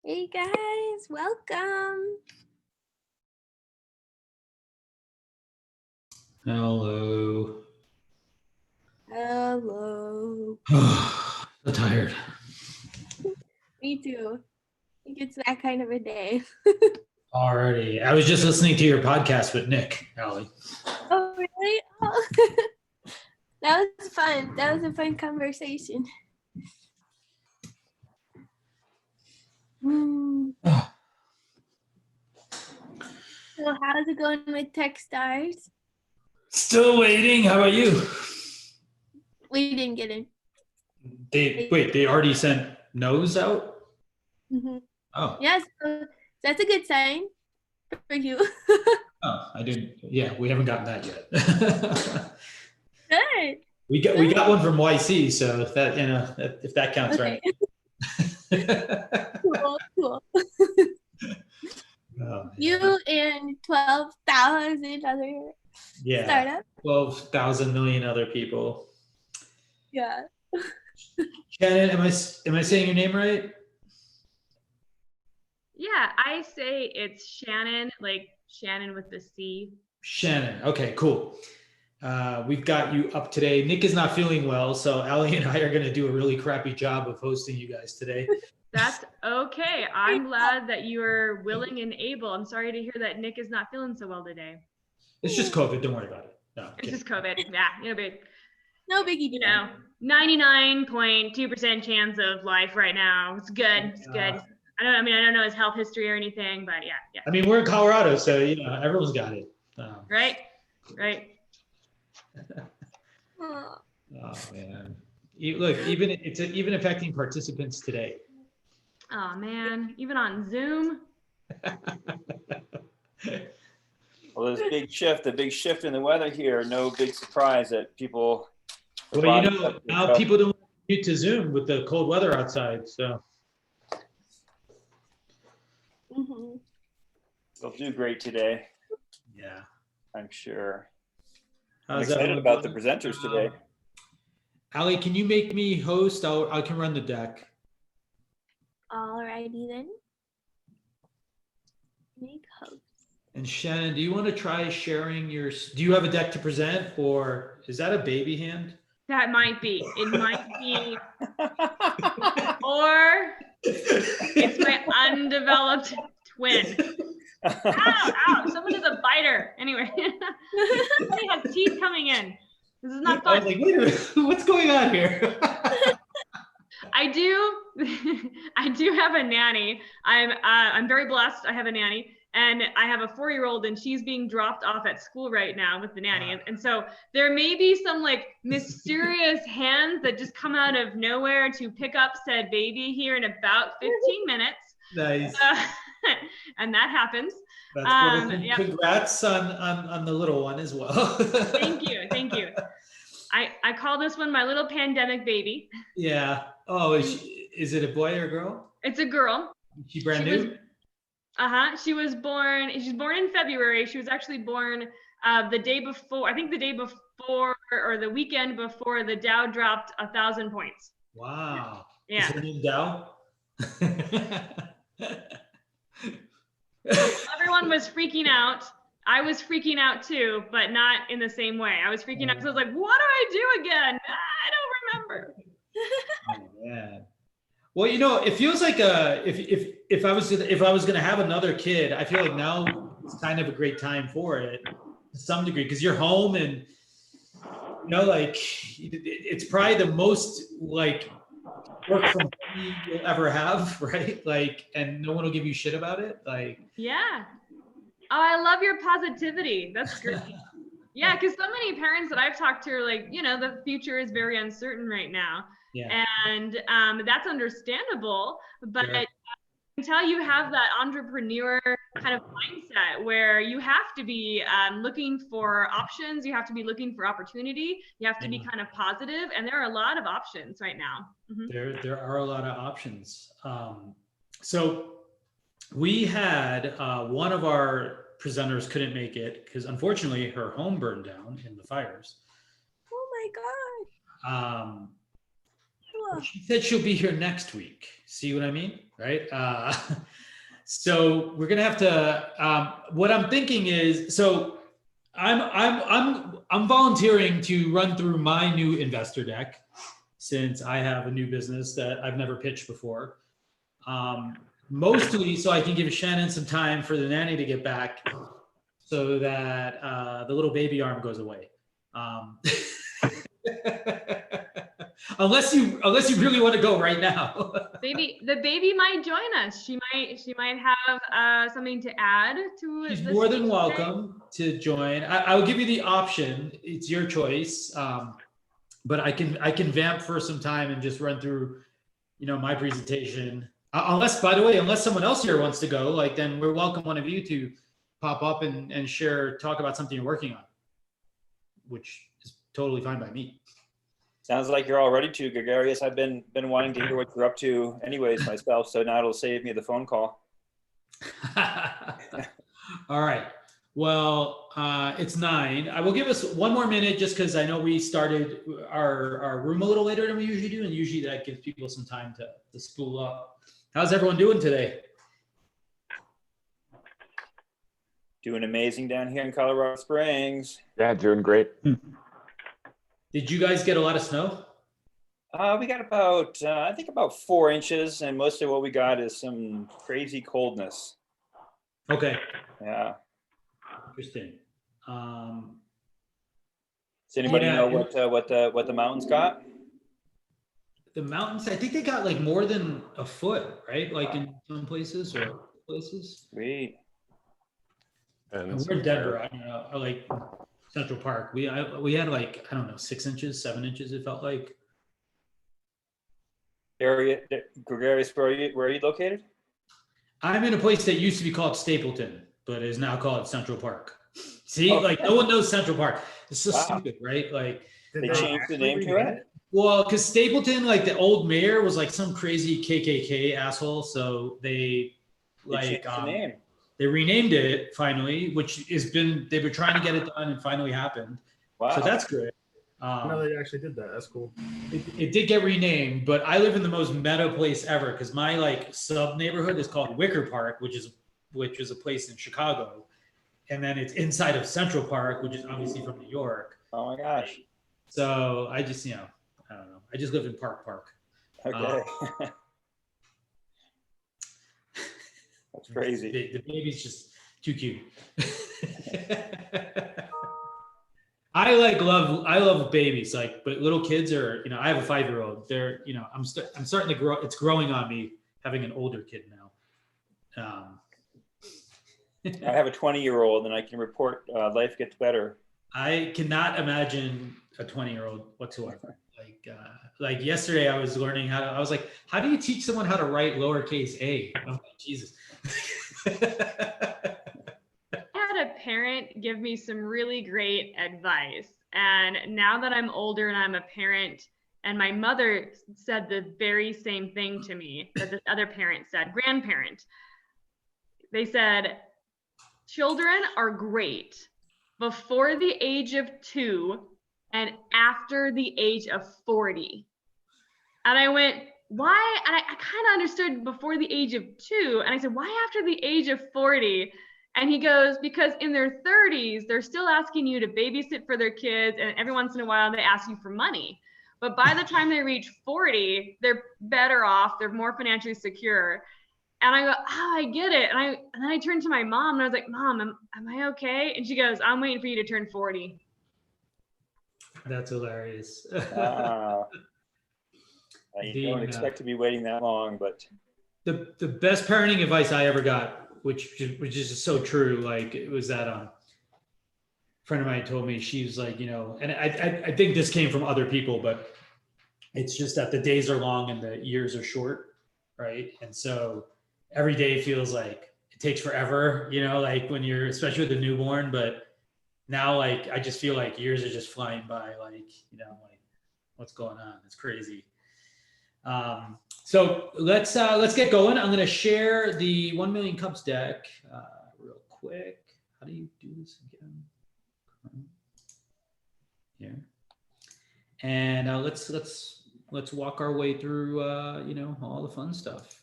Hey guys, welcome. Hello. Hello. So tired. Me too. I think it's that kind of a day. Already. I was just listening to your podcast with Nick, Allie. Oh, really? Oh. That was fun. That was a fun conversation. So how's it going with Techstars? Still waiting. How about you? We didn't get in. They already sent no's out? Mm-hmm. Oh. Yes, so that's a good sign for you. Oh, I didn't. Yeah, we haven't gotten that yet. Good. we got one from YC, so if that if that counts, Okay. right? Cool. Oh, You and 12,000 other startups. 12,000 million other people. Yeah. Shannon, am I saying your name right? Yeah, I say it's Shannon, like Shannon with the C. Shannon. Okay, cool. We've got you up today. Nick is not feeling well, so Allie and I are going to do a really crappy job of hosting you guys today. That's okay. I'm glad that you are willing and able. I'm sorry to hear that Nick is not feeling so well today. It's just COVID. Don't worry about it. No, it's just COVID. Yeah, No biggie. 99.2% chance of life right now. It's good. It's good. I don't know his health history or anything, but yeah. I mean, we're in Colorado, so everyone's got it. Right. Oh man. Look, it's even affecting participants today. Oh man, even on Zoom. Well, there's a big shift in the weather here. No big surprise that people. Well, now people don't need to Zoom with the cold weather outside, so. Mm-hmm. They'll do great today. Yeah, I'm sure. I'm excited about the presenters today. Allie, can you make me host? I can run the deck. Alrighty then. Make host. And Shannon, do you want to try sharing do you have a deck to present, or is that a baby hand? That might be. It might be. Or it's my undeveloped twin. Ow, someone is a biter. Anyway, somebody has teeth coming in. This is not fun. I was like, wait a minute, what's going on here? I do have a nanny. I'm very blessed. I have a nanny. And I have a 4-year-old, and she's being dropped off at school right now with the nanny. And so there may be some like mysterious hands that just come out of nowhere to pick up said baby here in about 15 minutes. Nice. And that happens. That's yep. Congrats on the little one as well. Thank you. I call this one my little pandemic baby. Yeah. Oh, is it a boy or a girl? It's a girl. Is she brand new? She's born in February. She was actually born the day before, I think the day before or the weekend before the Dow dropped 1,000 points. Wow. Yeah. Is her name Dow? So everyone was freaking out. I was freaking out too, but not in the same way. I was freaking out because I was like, what do I do again? I don't remember. Oh, man. Well, it feels like if I was gonna have another kid, I feel like now it's kind of a great time for it to some degree, because you're home and like it's probably the most like work from home you'll ever have, right? Like, and no one will give you shit about it. Like, yeah. Oh, I love your positivity. That's great. Yeah, because so many parents that I've talked to are like, the future is very uncertain right now. yeah. And that's understandable, but Sure. until you have that entrepreneur kind of mindset where you have to be looking for options, you have to be looking for opportunity, you have to be kind of positive, and there are a lot of options right now. Mm-hmm. There are a lot of options. So we had one of our presenters couldn't make it because unfortunately her home burned down in the fires. Oh my God. She said she'll be here next week. See what I mean? Right? So we're gonna have to. What I'm thinking is, so I'm volunteering to run through my new investor deck since I have a new business that I've never pitched before. Mostly so I can give Shannon some time for the nanny to get back, so that the little baby arm goes away. Unless you really want to go right now. The baby might join us. She might have something to add to She's the more than speech welcome to join. I'll give you the option. It's your choice. But I can vamp for some time and just run through, my presentation. Unless, by the way, unless someone else here wants to go, like, then we're welcome one of you to pop up and talk about something you're working on, which is totally fine by me. Sounds like you're all ready to, Gregarious. I've been wanting to hear what you're up to anyways myself, so now it'll save me the phone call. All right. Well, it's 9. I will give us one more minute just because I know we started our room a little later than we usually do, and usually that gives people some time to spool up. How's everyone doing today? Doing amazing down here in Colorado Springs. Yeah, doing great. Did you guys get a lot of snow? We got about, I think about 4 inches, and most of what we got is some crazy coldness. Okay. Yeah. Interesting. Does anybody know what the mountains got? The mountains, I think they got like more than a foot, right? Like in some places or places. Sweet. And we're in Denver. I don't know, like Central Park. We had like, I don't know, 6 inches, 7 inches. It felt like. Gregarious, where are you located? I'm in a place that used to be called Stapleton, but is now called Central Park. See, Okay. like no one knows Central Park. It's so Wow. stupid, right? Like They changed the name to it? well, because Stapleton, like the old mayor was like some crazy KKK asshole, so they Changed the name. they renamed it finally, which they've been trying to get it done and finally happened. Wow. So that's great. No, they actually did that. That's cool. It did get renamed, but I live in the most meta place ever because my like sub neighborhood is called Wicker Park, which is a place in Chicago, and then it's inside of Central Park, which is obviously from New York. Oh my gosh. So I just, I don't know. I just live in Park. Okay. That's crazy. The baby's just too cute. I love babies, like, but little kids are, I have a 5-year-old. They're, I'm starting to grow. It's growing on me having an older kid now. I have a 20-year-old, and I can report life gets better. I cannot imagine a 20-year-old whatsoever. Like yesterday, I was learning I was like, how do you teach someone how to write lowercase a? I'm like, Jesus. I had a parent give me some really great advice. And now that I'm older and I'm a parent, and my mother said the very same thing to me that this other parent said, grandparent. They said, children are great before the age of 2 and after the age of 40. And I went, why? And I kind of understood before the age of 2. And I said, why after the age of 40? And he goes, because in their 30s, they're still asking you to babysit for their kids. And every once in a while, they ask you for money. But by the time they reach 40, they're better off. They're more financially secure. And I go, oh, I get it. And then I turned to my mom and I was like, Mom, am I okay? And she goes, I'm waiting for you to turn 40. That's hilarious. Wow. You don't expect to be waiting that long, but the best parenting advice I ever got, which is just so true. Like it was that a friend of mine told me, she's like, and I think this came from other people, but it's just that the days are long and the years are short, right? And so every day feels like it takes forever, like when you're, especially with a newborn, but now like I just feel like years are just flying by, like, like what's going on? It's crazy. So let's get going. I'm going to share the 1 Million Cups deck real quick. How do you do this again? Here. And let's let's walk our way through, all the fun stuff.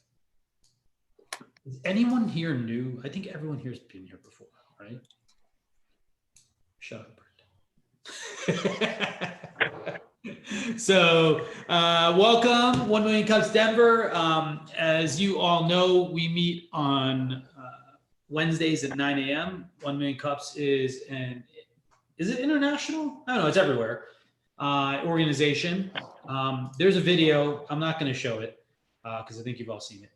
Is anyone here new? I think everyone here's been here before, right? Shut up, Brenda. So, welcome, 1 Million Cups Denver. As you all know, we meet on Wednesdays at 9 a.m. 1 Million Cups is it international? I don't know, it's everywhere. Organization. There's a video. I'm not going to show it because I think you've all seen it.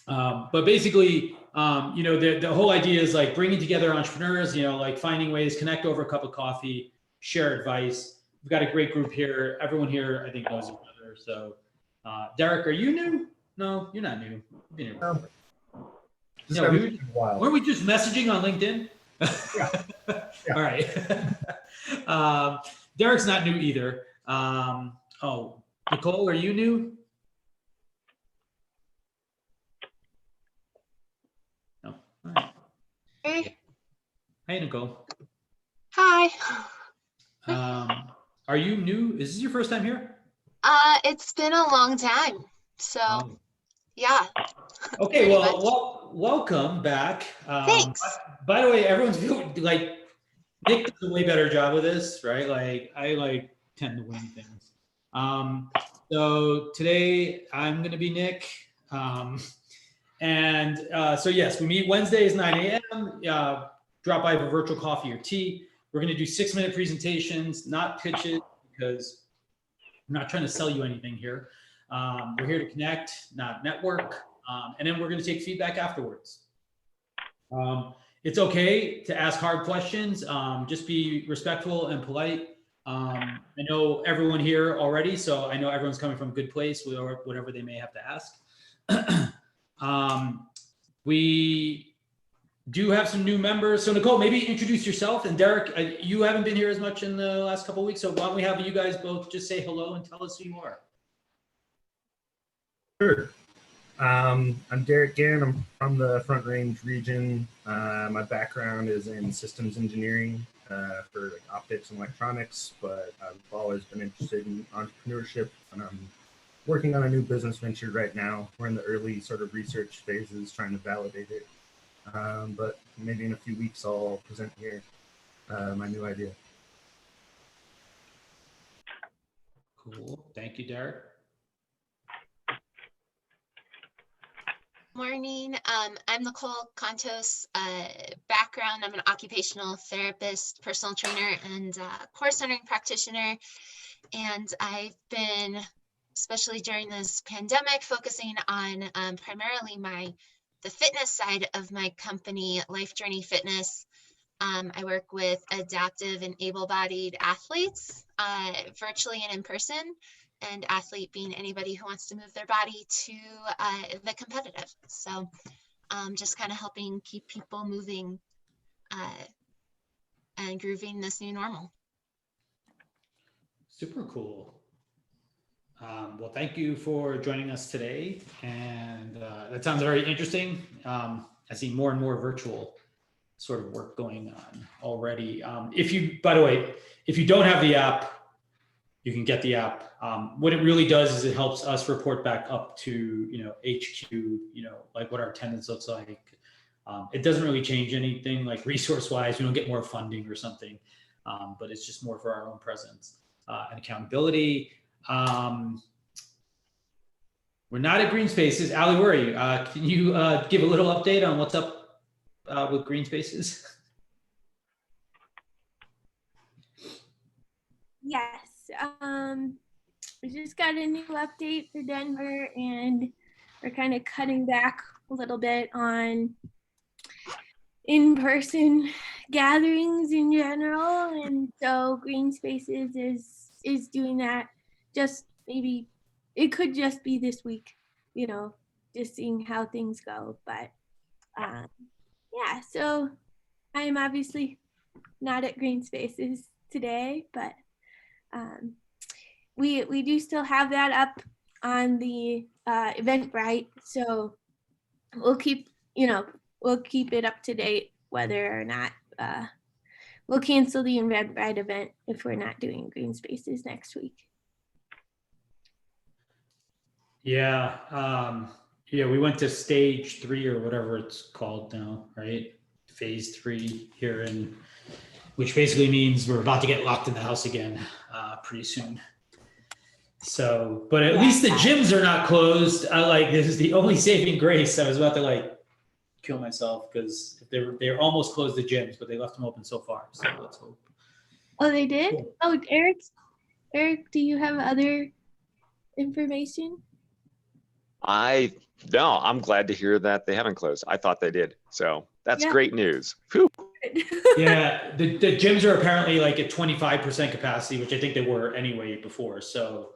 But basically, the whole idea is like bringing together entrepreneurs, like finding ways, connect over a cup of coffee, share advice. We've got a great group here. Everyone here, I think, knows each other. So, Derek, are you new? No, you're not new. You've been here before. Weren't we just messaging on LinkedIn? Yeah. All right. Derek's not new either. Nicole, are you new? No. All right. Hey. Hey, Nicole. Hi. Are you new? Is this your first time here? It's been a long time. So, yeah. Okay, well, welcome back. Thanks. By the way, everyone's feeling like Nick does a way better job of this, right? Like I tend to wing things. So today I'm going to be Nick. So yes, we meet Wednesdays 9 a.m. Drop by for virtual coffee or tea. We're going to do 6-minute presentations, not pitches, because I'm not trying to sell you anything here. We're here to connect, not network. And then we're going to take feedback afterwards. It's okay to ask hard questions. Just be respectful and polite. I know everyone here already, so I know everyone's coming from a good place, whatever they may have to ask. We do have some new members. So Nicole, maybe introduce yourself. And Derek, you haven't been here as much in the last couple of weeks, so why don't we have you guys both just say hello and tell us who you are. Sure. I'm Derek Gann. I'm from the Front Range region. My background is in systems engineering for optics and electronics, but I've always been interested in entrepreneurship, and I'm working on a new business venture right now. We're in the early sort of research phases, trying to validate it. But maybe in a few weeks, I'll present here my new idea. Cool. Thank you, Derek. Morning. I'm Nicole Contos. Background, I'm an occupational therapist, personal trainer, and core centering practitioner. And I've been, especially during this pandemic, focusing on primarily the fitness side of my company, Life Journey Fitness. I work with adaptive and able-bodied athletes, virtually and in person. And athlete being anybody who wants to move their body to the competitive. So just kind of helping keep people moving and grooving this new normal. Super cool. Well, thank you for joining us today. And that sounds very interesting. I see more and more virtual sort of work going on already. By the way, if you don't have the app, you can get the app. What it really does is it helps us report back up to, HQ, like what our attendance looks like. It doesn't really change anything like resource-wise. We don't get more funding or something, but it's just more for our own presence and accountability. We're not at Green Spaces. Allie, where are you? Can you give a little update on what's up with Green Spaces? Yes. We just got a new update for Denver, and we're kind of cutting back a little bit on in-person gatherings in general, and so Green Spaces is doing that. Just maybe it could just be this week, just seeing how things go. But yeah, so I am obviously not at Green Spaces today, but we do still have that up on the Eventbrite, so we'll keep it up to date whether or not we'll cancel the Eventbrite event if we're not doing Green Spaces next week. Yeah. Yeah, we went to stage 3 or whatever it's called now, right? Phase 3 here which basically means we're about to get locked in the house again pretty soon. So, but at least the gyms are not closed. This is the only saving grace. I was about to kill myself because they're almost closed the gyms, but they left them open so far. So let's hope. Oh, they did? Cool. Oh, Eric, do you have other information? No, I'm glad to hear that they haven't closed. I thought they did. So that's Yeah. great news. Whew. Yeah, the gyms are apparently at 25% capacity, which I think they were anyway before. So,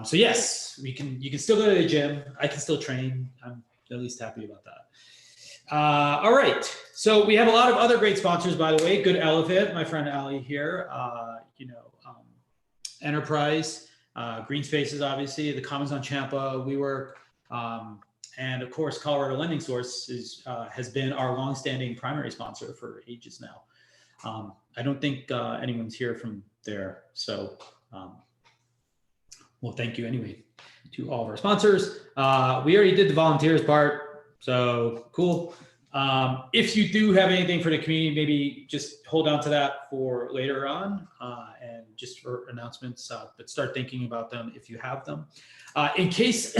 so yes, you can still go to the gym. I can still train. I'm at least happy about that. All right. So we have a lot of other great sponsors, by the way. Good Elephant, my friend Ali here. Enterprise, Green Spaces, obviously, the Commons on Champa, WeWork, and of course, Colorado Lending Source has been our longstanding primary sponsor for ages now. I don't think anyone's here from there, so well, thank you anyway to all of our sponsors. We already did the volunteers part, so cool. If you do have anything for the community, maybe just hold on to that for later on and just for announcements, but start thinking about them if you have them. In case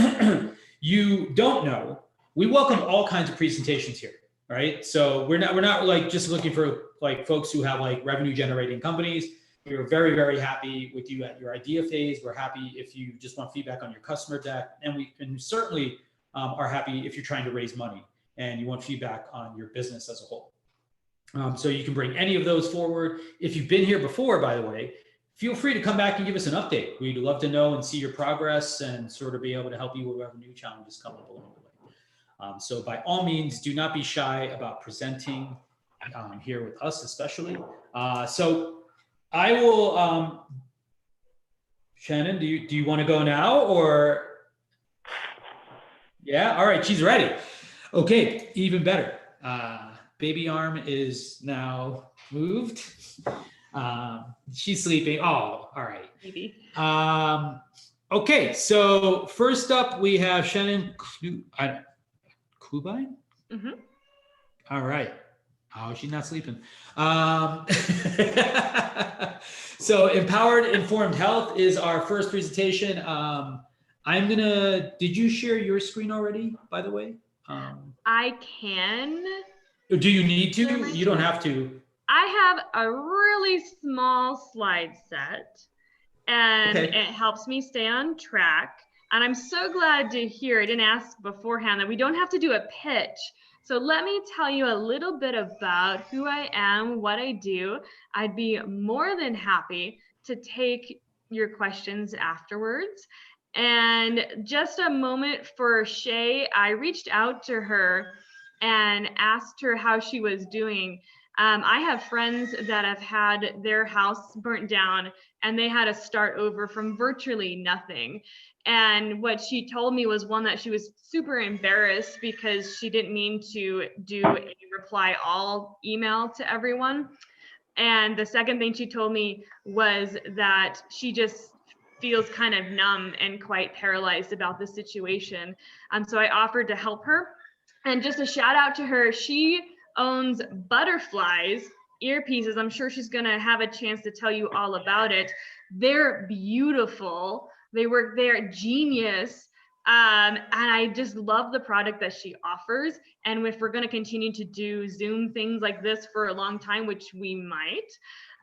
you don't know, we welcome all kinds of presentations here, right? So we're not just looking for folks who have revenue generating companies. We were very, very happy with you at your idea phase. We're happy if you just want feedback on your customer deck, and we certainly are happy if you're trying to raise money and you want feedback on your business as a whole. So you can bring any of those forward. If you've been here before, by the way, feel free to come back and give us an update. We'd love to know and see your progress and sort of be able to help you with whatever new challenges come up along the way. So by all means, do not be shy about presenting here with us, especially. So I will, Shannon, do you want to go now or? Yeah, all right, she's ready. Okay, even better. Baby arm is now moved. She's sleeping. Oh, all right. Maybe. Okay, so first up we have Shannon Klubine. Mm-hmm. All right. Oh, she's not sleeping. So Empowered Informed Health is our first presentation. Did you share your screen already, by the way? I can. Do you need to? You don't have to. I have a really small slide set, and Okay. it helps me stay on track. And I'm so glad to hear, I didn't ask beforehand, that we don't have to do a pitch. So let me tell you a little bit about who I am, what I do. I'd be more than happy to take your questions afterwards. And just a moment for Shay, I reached out to her and asked her how she was doing. I have friends that have had their house burnt down and they had to start over from virtually nothing. And what she told me was one that she was super embarrassed because she didn't mean to do a reply all email to everyone. And the second thing she told me was that she just feels kind of numb and quite paralyzed about the situation. So I offered to help her. And just a shout out to her, she owns Butterflies earpieces. I'm sure she's gonna have a chance to tell you all about it. They're beautiful. They're genius. And I just love the product that she offers. And if we're gonna continue to do Zoom things like this for a long time, which we might,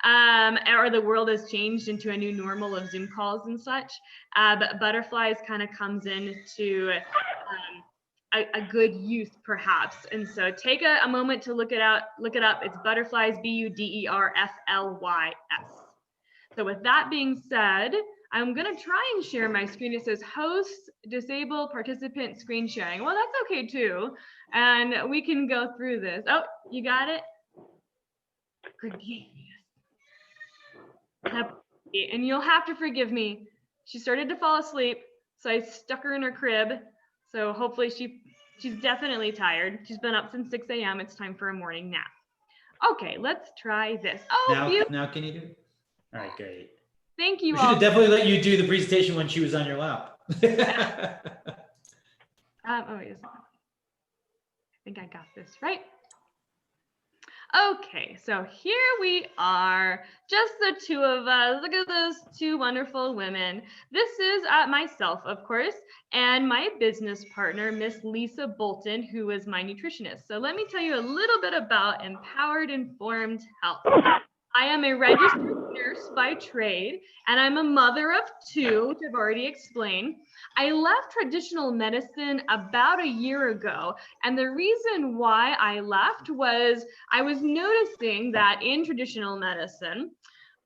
or the world has changed into a new normal of Zoom calls and such, but Butterflies kind of comes into a good use perhaps. And so take a moment to look it up. It's Butterflies, Butterflys. So with that being said, I'm gonna try and share my screen. It says host, disable participant screen sharing. Well, that's okay too. And we can go through this. Oh, you got it? Good. And you'll have to forgive me. She started to fall asleep, so I stuck her in her crib. So hopefully she's definitely tired. She's been up since 6 a.m. It's time for a morning nap. Okay, let's try this. Oh, Now can you do it? All right, great. Thank you We should all. have definitely let you do the presentation when she was on your lap. Oh, wait a second. I think I got this right. Okay, so here we are, just the two of us. Look at those two wonderful women. This is myself, of course, and my business partner, Miss Lisa Bolton, who is my nutritionist. So let me tell you a little bit about Empowered Informed Health. I am a registered nurse by trade, and I'm a mother of two, which I've already explained. I left traditional medicine about a year ago, and the reason why I left was I was noticing that in traditional medicine,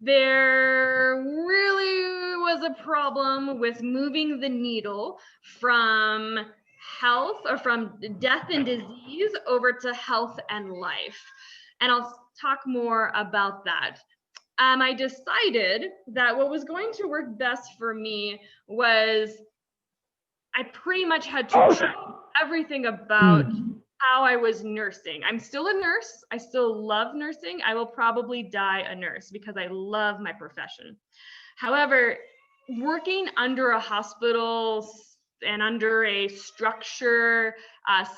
there really was a problem with moving the needle from health or from death and disease over to health and life. And I'll talk more about that. I decided that what was going to work best for me was I pretty much had to change everything about how I was nursing. I'm still a nurse. I still love nursing. I will probably die a nurse because I love my profession. However, working under a hospital and under a structure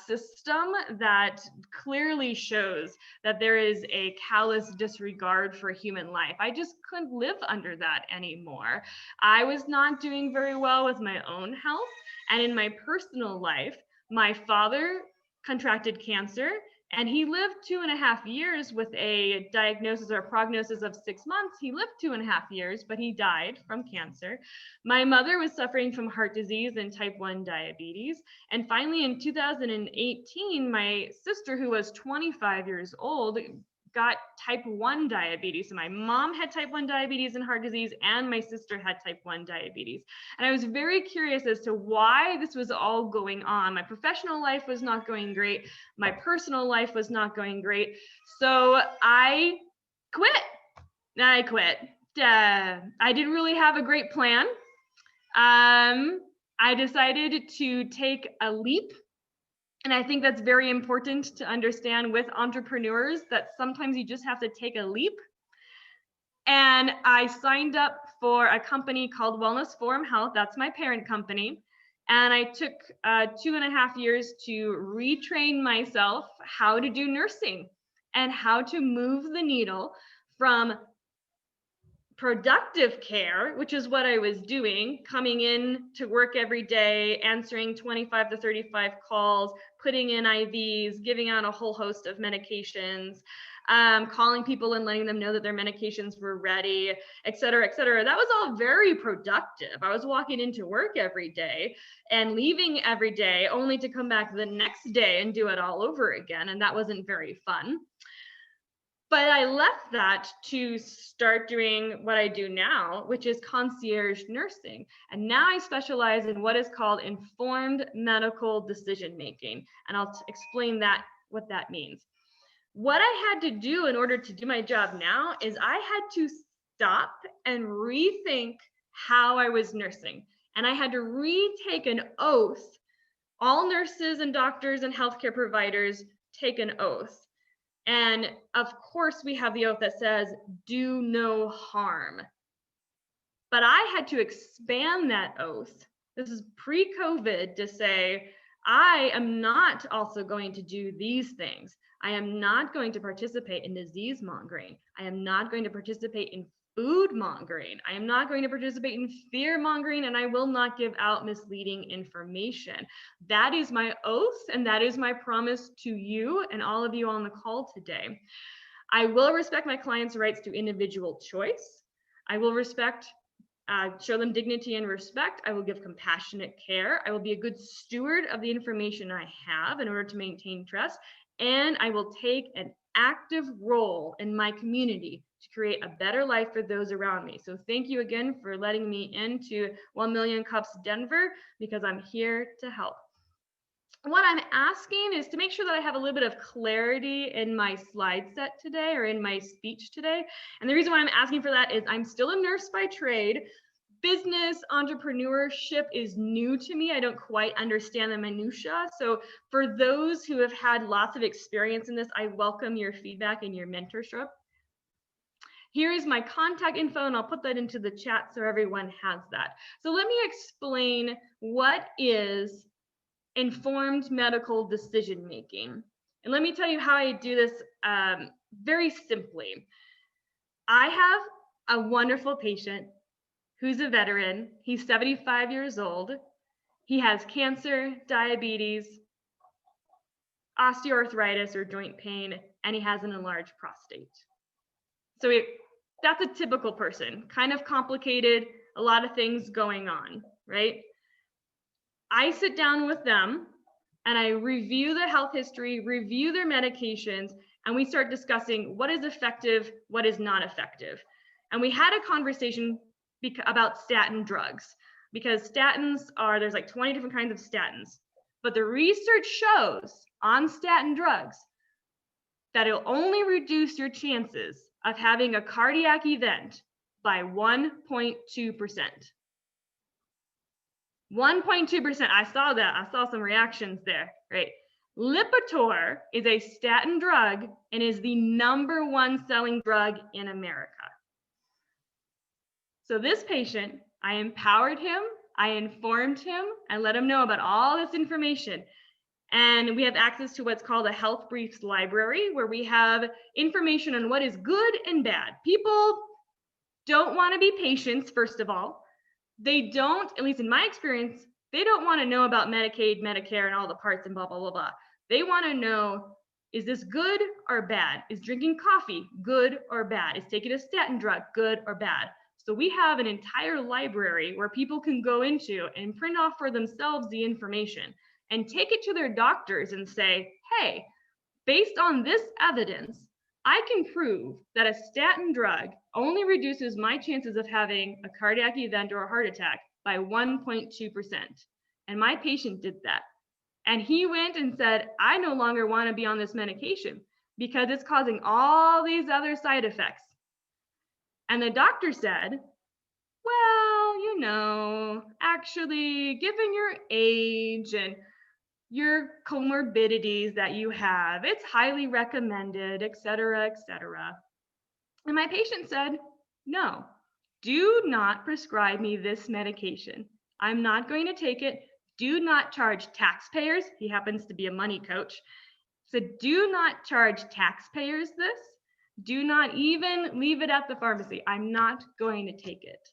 system that clearly shows that there is a callous disregard for human life, I just couldn't live under that anymore. I was not doing very well with my own health, and in my personal life, my father contracted cancer, and he lived 2.5 years with a diagnosis or a prognosis of 6 months. He lived 2.5 years, but he died from cancer. My mother was suffering from heart disease and type 1 diabetes. And finally, in 2018, my sister, who was 25 years old, got type 1 diabetes. So my mom had type 1 diabetes and heart disease, and my sister had type 1 diabetes. And I was very curious as to why this was all going on. My professional life was not going great. My personal life was not going great. So I quit. I didn't really have a great plan. I decided to take a leap. And I think that's very important to understand with entrepreneurs, that sometimes you just have to take a leap. And I signed up for a company called 1MCDEN Health. That's my parent company. And I took 2.5 years to retrain myself how to do nursing and how to move the needle from productive care, which is what I was doing, coming in to work every day, answering 25 to 35 calls, putting in IVs, giving out a whole host of medications, calling people and letting them know that their medications were ready, et cetera, et cetera. That was all very productive. I was walking into work every day and leaving every day only to come back the next day and do it all over again. And that wasn't very fun. But I left that to start doing what I do now, which is concierge nursing. And now I specialize in what is called informed medical decision making. And I'll explain what that means. What I had to do in order to do my job now is I had to stop and rethink how I was nursing. And I had to retake an oath. All nurses and doctors and healthcare providers take an oath. And of course, we have the oath that says, do no harm. But I had to expand that oath. This is pre-COVID, to say, I am not also going to do these things. I am not going to participate in disease mongering. I am not going to participate in food mongering. I am not going to participate in fear mongering, and I will not give out misleading information. That is my oath, and that is my promise to you and all of you on the call today. I will respect my clients' rights to individual choice. I will show them dignity and respect. I will give compassionate care. I will be a good steward of the information I have in order to maintain trust. And I will take an active role in my community to create a better life for those around me. So thank you again for letting me into 1 Million Cups Denver, because I'm here to help. What I'm asking is to make sure that I have a little bit of clarity in my slide set today, or in my speech today. And the reason why I'm asking for that is I'm still a nurse by trade. Business entrepreneurship is new to me. I don't quite understand the minutia. So for those who have had lots of experience in this, I welcome your feedback and your mentorship. Here is my contact info, and I'll put that into the chat so everyone has that. So let me explain what is informed medical decision making. And let me tell you how I do this very simply. I have a wonderful patient who's a veteran. He's 75 years old. He has cancer, diabetes, osteoarthritis or joint pain, and he has an enlarged prostate. So that's a typical person, kind of complicated, a lot of things going on, right? I sit down with them and I review the health history, review their medications, and we start discussing what is effective, what is not effective. And we had a conversation about statin drugs, because there's like 20 different kinds of statins, but the research shows on statin drugs that it'll only reduce your chances of having a cardiac event by 1.2%. 1.2%, I saw that, I saw some reactions there, right? Lipitor is a statin drug and is the #1 selling drug in America. So this patient, I empowered him, I informed him, I let him know about all this information. And we have access to what's called a health briefs library, where we have information on what is good and bad. People don't want to be patients, first of all. They don't, at least in my experience, they don't want to know about Medicaid, Medicare, and all the parts and blah, blah, blah, blah. They want to know, is this good or bad? Is drinking coffee good or bad? Is taking a statin drug good or bad? So we have an entire library where people can go into and print off for themselves the information and take it to their doctors and say, hey, based on this evidence, I can prove that a statin drug only reduces my chances of having a cardiac event or a heart attack by 1.2%. And my patient did that. And he went and said, I no longer want to be on this medication because it's causing all these other side effects. And the doctor said, well, you know, actually, given your age and your comorbidities that you have, it's highly recommended, et cetera, et cetera. And my patient said, no, do not prescribe me this medication. I'm not going to take it. Do not charge taxpayers. He happens to be a money coach. So do not charge taxpayers this. Do not even leave it at the pharmacy. I'm not going to take it.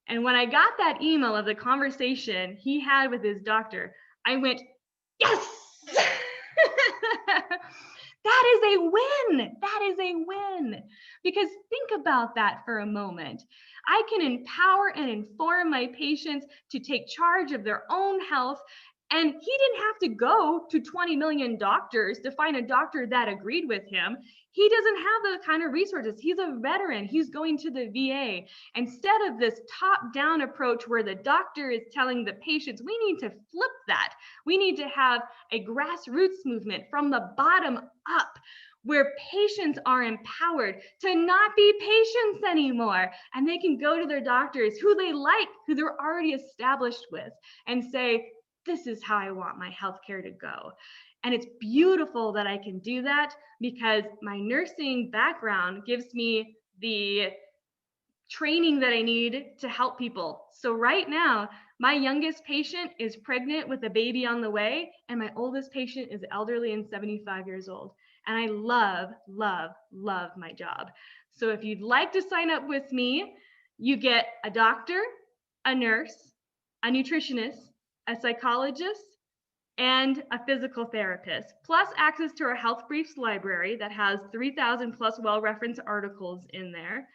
And when I got that email of the conversation he had with his doctor, I went, yes! That is a win. That is a win. Because think about that for a moment. I can empower and inform my patients to take charge of their own health. And he didn't have to go to 20 million doctors to find a doctor that agreed with him. He doesn't have the kind of resources. He's a veteran. He's going to the VA. Instead of this top-down approach where the doctor is telling the patients, we need to flip that. We need to have a grassroots movement from the bottom up, where patients are empowered to not be patients anymore. And they can go to their doctors who they like, who they're already established with, and say, this is how I want my healthcare to go. And it's beautiful that I can do that because my nursing background gives me the training that I need to help people. So right now, my youngest patient is pregnant with a baby on the way, and my oldest patient is elderly and 75 years old. And I love, love, love my job. So if you'd like to sign up with me, you get a doctor, a nurse, a nutritionist, a psychologist, and a physical therapist, plus access to our Health Briefs library that has 3,000 plus well-referenced articles in there,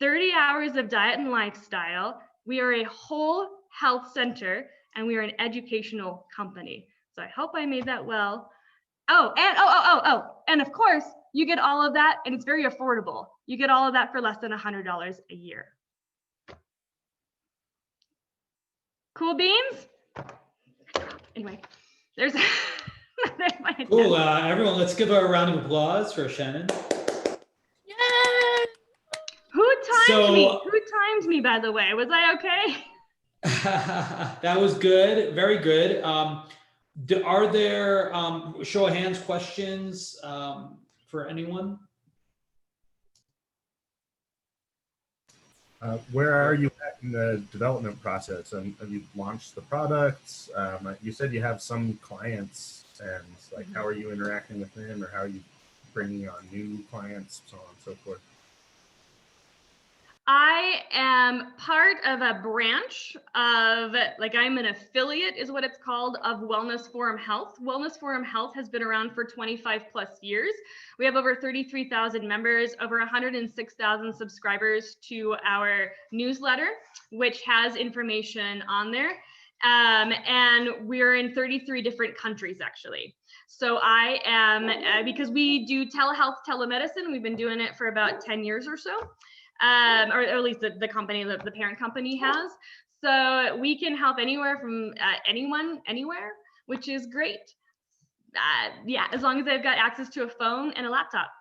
30 hours of diet and lifestyle. We are a whole health center, and we are an educational company. So I hope I made that well. And of course, you get all of that, and it's very affordable. You get all of that for less than $100 a year. Cool beans? Anyway, there's my Cool. Everyone, let's give a round of applause for Shannon. Yay! Who timed me? Who timed me, by the way? Was I okay? That was good. Very good. Are there show of hands questions for anyone? Where are you at in the development process? And have you launched the products? You said you have some clients, and like, how are you interacting with them, or how are you bringing on new clients, so on and so forth? I am part of a branch of, like, I'm an affiliate is what it's called, of Wellness Forum Health. Wellness Forum Health has been around for 25 plus years. We have over 33,000 members, over 106,000 subscribers to our newsletter, which has information on there. And we're in 33 different countries, actually. So I am, because we do telehealth, telemedicine, we've been doing it for about 10 years or so. Or at least the company, the parent company has. So we can help anywhere from anyone, anywhere, which is great. Yeah, as long as they've got access to a phone and a laptop.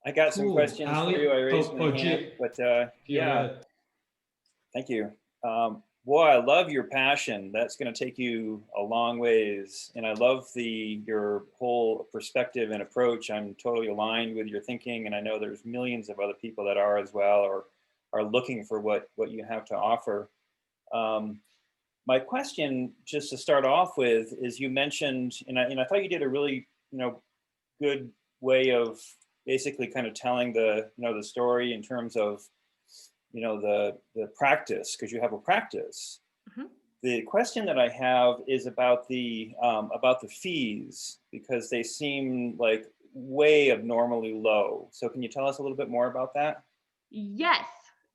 I got some Cool. questions Ali? for you. I raised my hand, but yeah, thank you. Boy, I love your passion. That's going to take you a long ways, and I love your whole perspective and approach. I'm totally aligned with your thinking, and I know there's millions of other people that are as well, or are looking for what you have to offer. My question, just to start off with, is you mentioned, and I thought you did a really good way of basically kind of telling the the story in terms of the practice, because you have a practice. Mm-hmm. The question that I have is about the fees, because they seem like way abnormally low. So can you tell us a little bit more about that? Yes.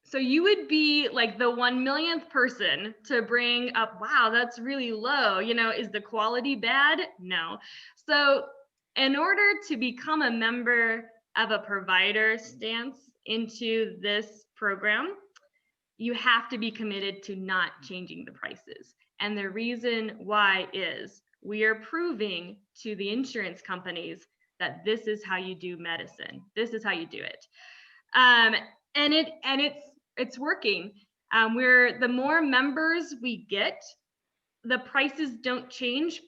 So you would be like the 1 millionth person to bring up, wow, that's really low. Is the quality bad? No. So in order to become a member of a provider stance into this program, you have to be committed to not changing the prices. And the reason why is we are proving to the insurance companies that this is how you do medicine. This is how you do it. And it's working. The more members we get, the prices don't change,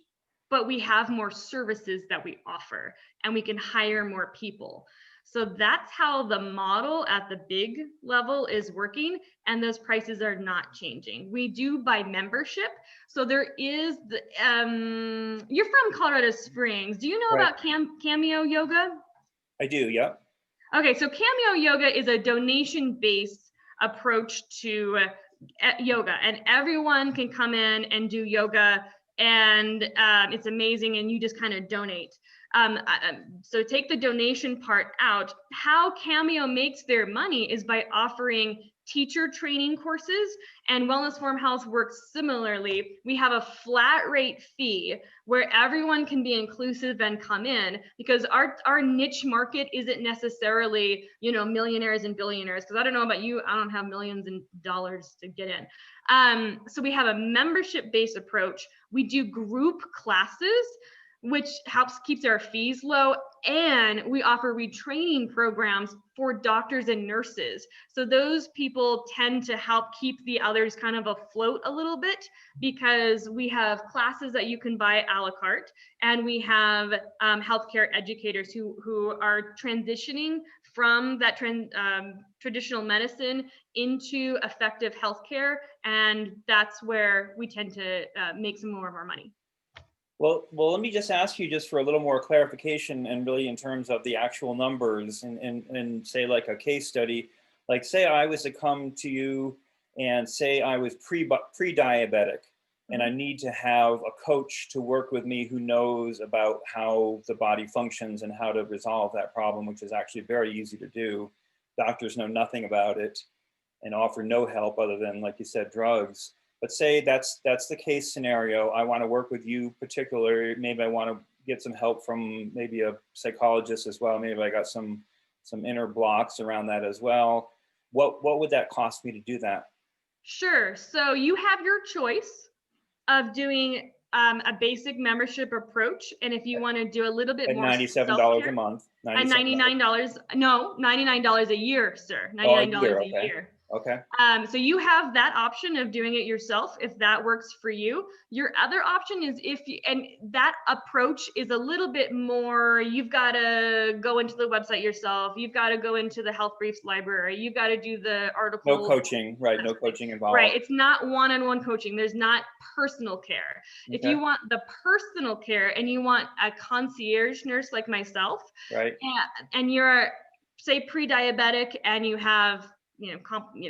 but we have more services that we offer, and we can hire more people. So that's how the model at the big level is working, and those prices are not changing. We do by membership. So there is you're from Colorado Springs. Do you know about Cameo Yoga? I do, yeah. Okay, so Cameo Yoga is a donation-based approach to yoga, and everyone can come in and do yoga, and it's amazing, and you just kind of donate. So take the donation part out. How Cameo makes their money is by offering teacher training courses, and Wellness Forum Health works similarly. We have a flat rate fee where everyone can be inclusive and come in, because our niche market isn't necessarily, millionaires and billionaires, because I don't know about you, I don't have millions in dollars to get in. So we have a membership-based approach. We do group classes, which keeps our fees low, and we offer retraining programs for doctors and nurses. So those people tend to help keep the others kind of afloat a little bit, because we have classes that you can buy a la carte, and we have healthcare educators who are transitioning from that traditional medicine into effective healthcare, and that's where we tend to make some more of our money. Well, let me just ask you just for a little more clarification, and really in terms of the actual numbers, and say like a case study, like say I was to come to you and say I was pre-diabetic, and I need to have a coach to work with me who knows about how the body functions and how to resolve that problem, which is actually very easy to do. Doctors know nothing about it and offer no help other than, like you said, drugs. But say that's the case scenario. I want to work with you particularly. Maybe I want to get some help from maybe a psychologist as well. Maybe I got some inner blocks around that as well. What would that cost me to do that? Sure. So you have your choice of doing a basic membership approach, and if you want to do a little bit at more $97 a month. And $99, no, $99 a year, sir. $99 year, a okay. year. Okay. So you have that option of doing it yourself if that works for you. Your other option is and that approach is a little bit more, you've got to go into the website yourself. You've got to go into the Health Briefs library. You've got to do the article. No coaching, right? No coaching involved. Right. It's not one-on-one coaching. There's not personal care. Okay. If you want the personal care and you want a concierge nurse like myself, right, and you're, say, pre-diabetic and you have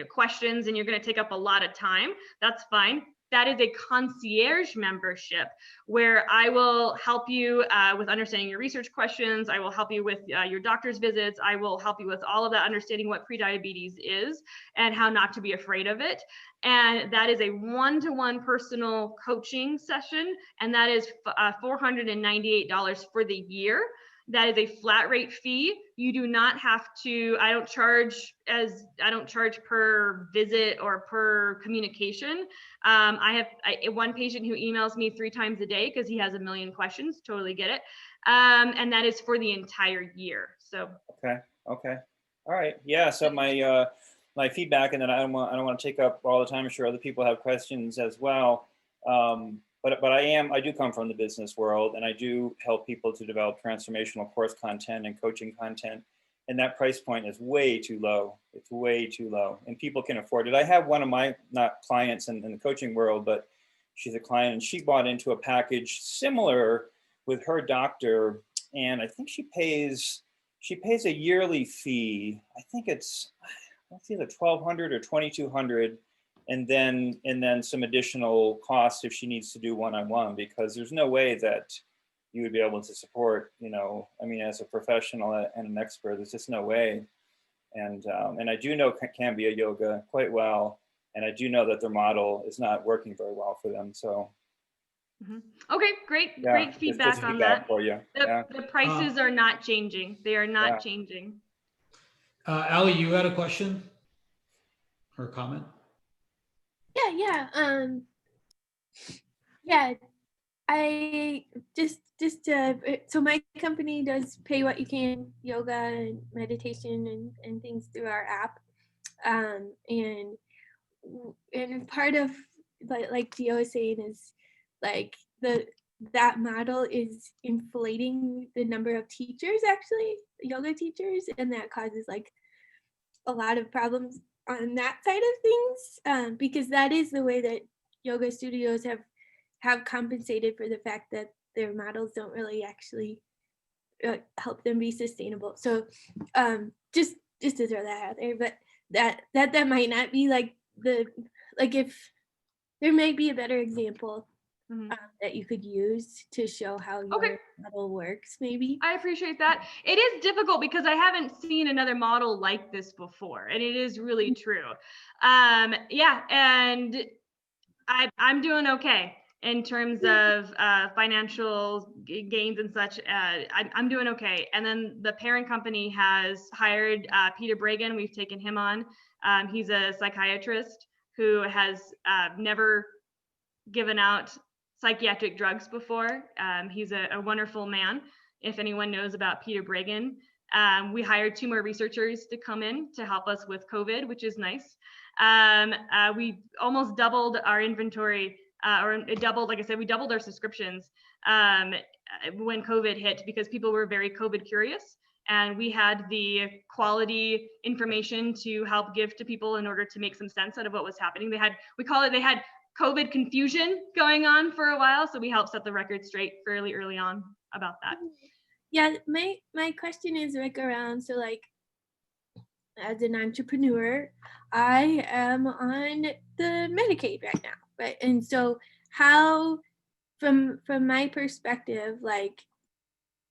questions and you're going to take up a lot of time, that's fine. That is a concierge membership where I will help you with understanding your research questions. I will help you with your doctor's visits. I will help you with all of that, understanding what prediabetes is and how not to be afraid of it. And that is a one-to-one personal coaching session. And that is $498 for the year. That is a flat rate fee. You do not have to, I don't charge per visit or per communication. I have one patient who emails me 3 times a day because he has a million questions, totally get it. And that is for the entire year, so. Okay, all right, yeah, so my feedback, and then I don't want to take up all the time. I'm sure other people have questions as well. But I do come from the business world, and I do help people to develop transformational course content and coaching content. And that price point is way too low. It's way too low, and people can afford it. I have one of my, not clients in the coaching world, but she's a client, and she bought into a package similar with her doctor. And I think she pays a yearly fee. I think it's either $1,200 or $2,200. And then some additional costs if she needs to do one-on-one, because there's no way that you would be able to support, as a professional and an expert, there's just no way. And I do know Cambia Yoga quite well, and I do know that their model is not working very well for them. So. Mm-hmm. Okay, great feedback on feedback that. For you. The prices are not changing. They are not changing. Ali, you had a question or comment? I so my company does pay what you can yoga and meditation and things through our app, and part of like Gio was saying is like that model is inflating the number of teachers, actually yoga teachers, and that causes like a lot of problems on that side of things, because that is the way that yoga studios have compensated for the fact that their models don't really actually help them be sustainable. So just to throw that out there, but that might not be like if there might be a better example that you could use to show how your model works, maybe. I appreciate that. It is difficult because I haven't seen another model like this before, and it is really true. And I'm doing okay in terms of financial gains and such. I'm doing okay. And then the parent company has hired Peter Bregan. We've taken him on. He's a psychiatrist who has never given out psychiatric drugs before. He's a wonderful man. If anyone knows about Peter Bregan, we hired 2 more researchers to come in to help us with COVID, which is nice. We almost doubled our inventory, like I said, we doubled our subscriptions when COVID hit, because people were very COVID curious. And we had the quality information to help give to people in order to make some sense out of what was happening. They had COVID confusion going on for a while, so we helped set the record straight fairly early on about that. Yeah, my question is like around, so like as an entrepreneur, I am on the Medicaid right now, right? And so how, from my perspective, like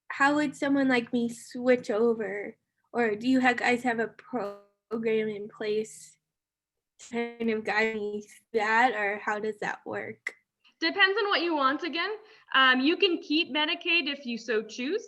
how would someone like me switch over, or do you guys have a program in place kind of guide me through that, or how does that work? Depends on what you want again. You can keep Medicaid if you so choose.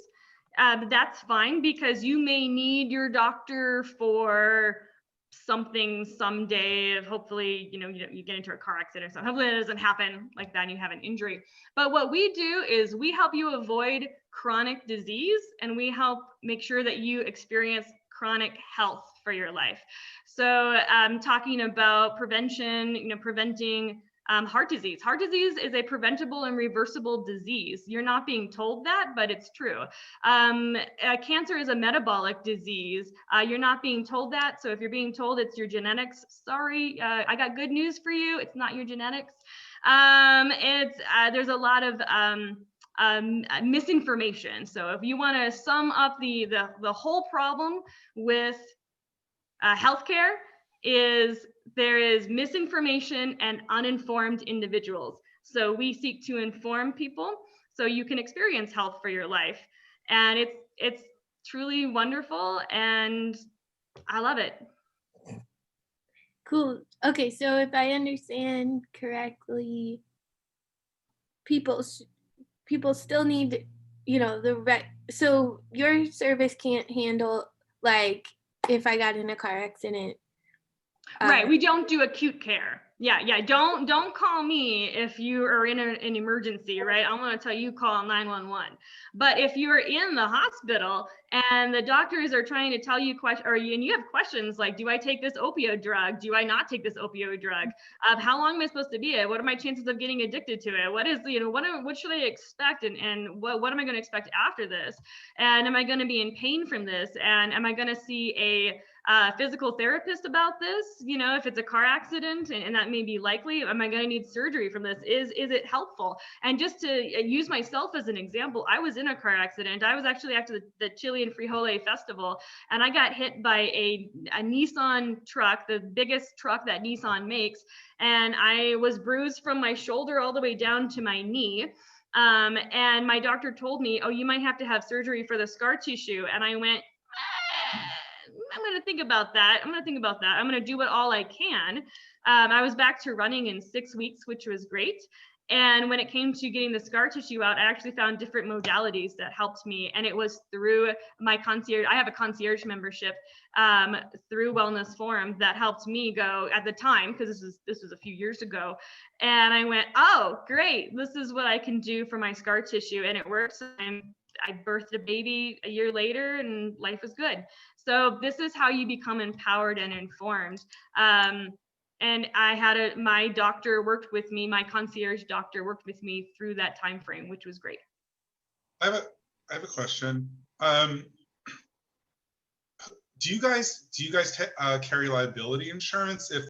That's fine, because you may need your doctor for something someday of hopefully, you get into a car accident or something. Hopefully that doesn't happen like that and you have an injury. But what we do is we help you avoid chronic disease, and we help make sure that you experience chronic health for your life. So talking about prevention, preventing heart disease. Heart disease is a preventable and reversible disease. You're not being told that, but it's true. Cancer is a metabolic disease. You're not being told that. So if you're being told it's your genetics, sorry, I got good news for you. It's not your genetics. There's a lot of misinformation. So if you want to sum up the whole problem with healthcare, is there is misinformation and uninformed individuals. So we seek to inform people so you can experience health for your life. And it's truly wonderful, and I love it. Cool. Okay, so if I understand correctly, people still need, so your service can't handle, like, if I got in a car accident. Right, we don't do acute care. Yeah. Don't call me if you are in an emergency, right? I'm gonna tell you call 911. But if you're in the hospital and the doctors are trying to tell you and you have questions like, do I take this opioid drug? Do I not take this opioid drug? How long am I supposed to be at? What are my chances of getting addicted to it? What is, what should I expect? And what am I gonna expect after this? And am I gonna be in pain from this? And am I gonna see a physical therapist about this? If it's a car accident and that may be likely, am I going to need surgery from this? Is it helpful? And just to use myself as an example, I was in a car accident. I was actually after the Chilean Frijole Festival, and I got hit by a Nissan truck, the biggest truck that Nissan makes, and I was bruised from my shoulder all the way down to my knee. And my doctor told me, oh, you might have to have surgery for the scar tissue. And I went, I'm going to think about that. I'm going to do it all I can. I was back to running in 6 weeks, which was great. And when it came to getting the scar tissue out, I actually found different modalities that helped me. And it was through my concierge. I have a concierge membership through Wellness Forum that helped me go at the time, because this was a few years ago. And I went, oh, great. This is what I can do for my scar tissue. And it works. I birthed a baby a year later and life was good. So this is how you become empowered and informed. And I had my doctor worked with me, my concierge doctor worked with me through that time frame, which was great. I have a question. Do you guys carry liability insurance if